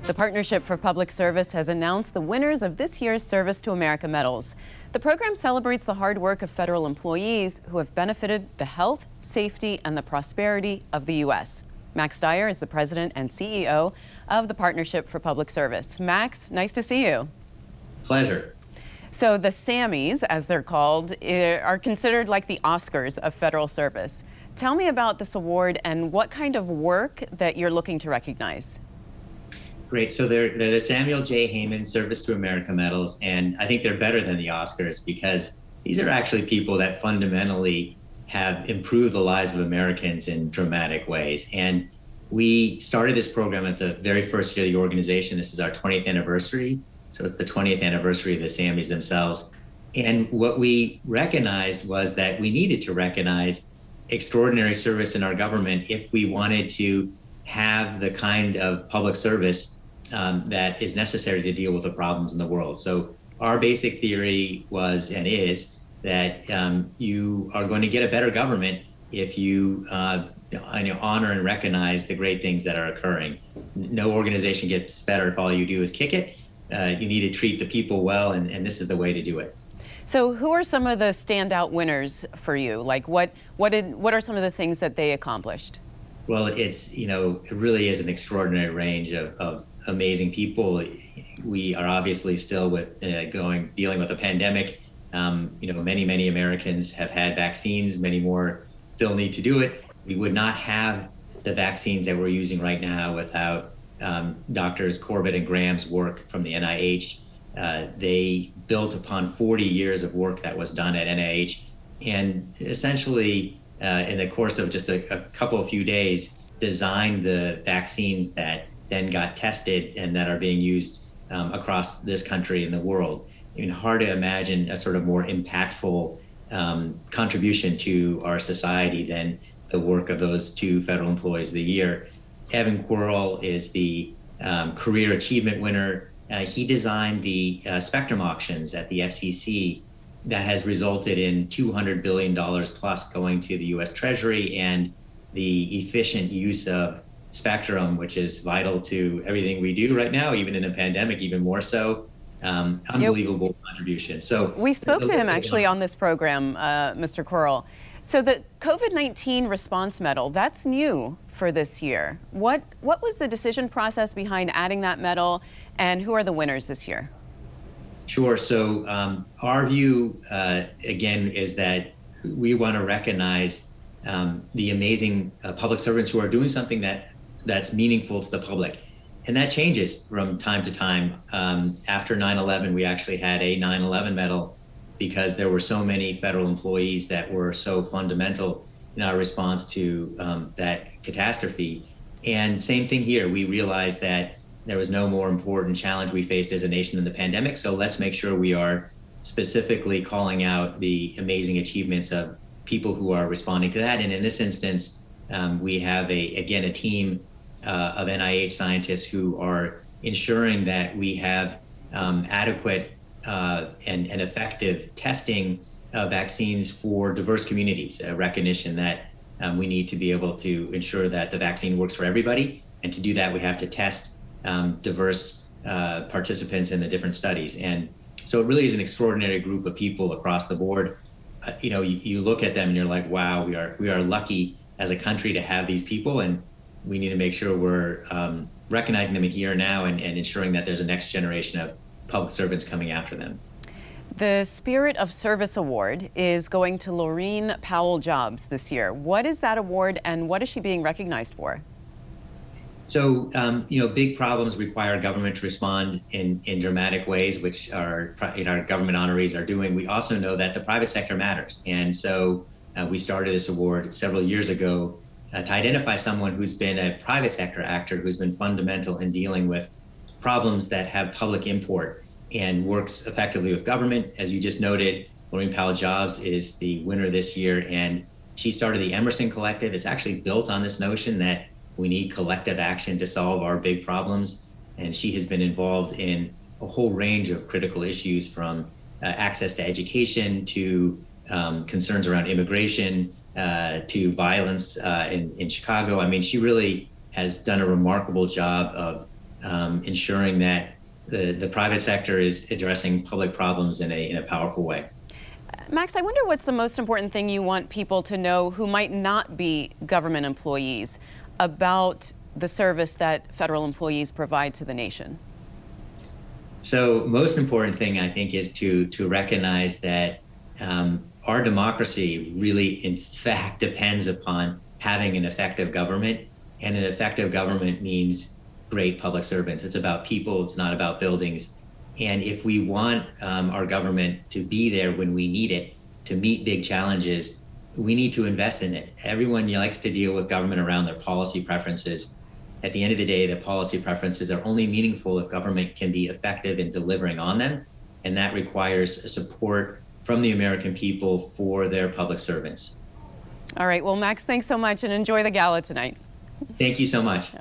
The Partnership for Public Service has announced the winners of this year's Service to America medals. The program celebrates the hard work of federal employees who have benefited the health, safety, and the prosperity of the U.S. Max Stier is the president and CEO of the Partnership for Public Service. Max, nice to see you. Pleasure. So the Sammies, as they're called, are considered like the Oscars of federal service. Tell me about this award and what kind of work that you're looking to recognize. Great. So they're the Samuel J. Heyman Service to America medals, and I think they're better than the Oscars because these are actually people that fundamentally have improved the lives of Americans in dramatic ways. And we started this program at the very first year of the organization. This is our 20th anniversary. So it's the 20th anniversary of the Sammies themselves. And what we recognized was that we needed to recognize extraordinary service in our government if we wanted to have the kind of public service that is necessary to deal with the problems in the world. So our basic theory was and is that you are going to get a better government if you honor and recognize the great things that are occurring. No organization gets better if all you do is kick it. You need to treat the people well, and this is the way to do it. So who are some of the standout winners for you? Like what are some of the things that they accomplished? Well, it really is an extraordinary range of amazing people. We are obviously still dealing with a pandemic. Many Americans have had vaccines. Many more still need to do it. We would not have the vaccines that we're using right now without Doctors Corbett and Graham's work from the NIH. They built upon 40 years of work that was done at NIH, and essentially in the course of just a few days, designed the vaccines that then got tested and that are being used across this country and the world. I mean, hard to imagine a sort of more impactful contribution to our society than the work of those two federal employees of the year. Evan Quirrell is the career achievement winner. He designed the spectrum auctions at the FCC that has resulted in $200 billion plus going to the U.S. Treasury, and the efficient use of spectrum, which is vital to everything we do right now, even in a pandemic, even more so. Unbelievable contribution. So we spoke to him actually on this program, Mr. Quirrell. So the COVID-19 response medal, that's new for this year. What was the decision process behind adding that medal, and who are the winners this year? Sure. So our view, again, is that we want to recognize the amazing public servants who are doing something that's meaningful to the public. And that changes from time to time. After 9/11, we actually had a 9/11 medal because there were so many federal employees that were so fundamental in our response to that catastrophe. And same thing here. We realized that there was no more important challenge we faced as a nation than the pandemic. So let's make sure we are specifically calling out the amazing achievements of people who are responding to that. And in this instance, we have a team of NIH scientists who are ensuring that we have adequate and effective testing of vaccines for diverse communities, a recognition that we need to be able to ensure that the vaccine works for everybody. And to do that, we have to test diverse participants in the different studies. And so it really is an extraordinary group of people across the board. You look at them and you're like, wow, we are lucky as a country to have these people, and we need to make sure we're recognizing them here and now and ensuring that there's a next generation of public servants coming after them. The Spirit of Service Award is going to Laureen Powell-Jobs this year. What is that award, and what is she being recognized for? So, big problems require government to respond in dramatic ways, which our government honorees are doing. We also know that the private sector matters. And so we started this award several years ago to identify someone who's been a private sector actor who's been fundamental in dealing with problems that have public import and works effectively with government. As you just noted, Laureen Powell-Jobs is the winner this year, and she started the Emerson Collective. It's actually built on this notion that we need collective action to solve our big problems. And she has been involved in a whole range of critical issues, from access to education to concerns around immigration to violence in Chicago. I mean, she really has done a remarkable job of ensuring that the private sector is addressing public problems in a powerful way. Max, I wonder what's the most important thing you want people to know who might not be government employees about the service that federal employees provide to the nation? So most important thing, I think, is to recognize that our democracy really, in fact, depends upon having an effective government. And an effective government means great public servants. It's about people. It's not about buildings. And if we want our government to be there when we need it, to meet big challenges, we need to invest in it. Everyone likes to deal with government around their policy preferences. At the end of the day, the policy preferences are only meaningful if government can be effective in delivering on them. And that requires support from the American people for their public servants. All right. Well, Max, thanks so much and enjoy the gala tonight. Thank you so much.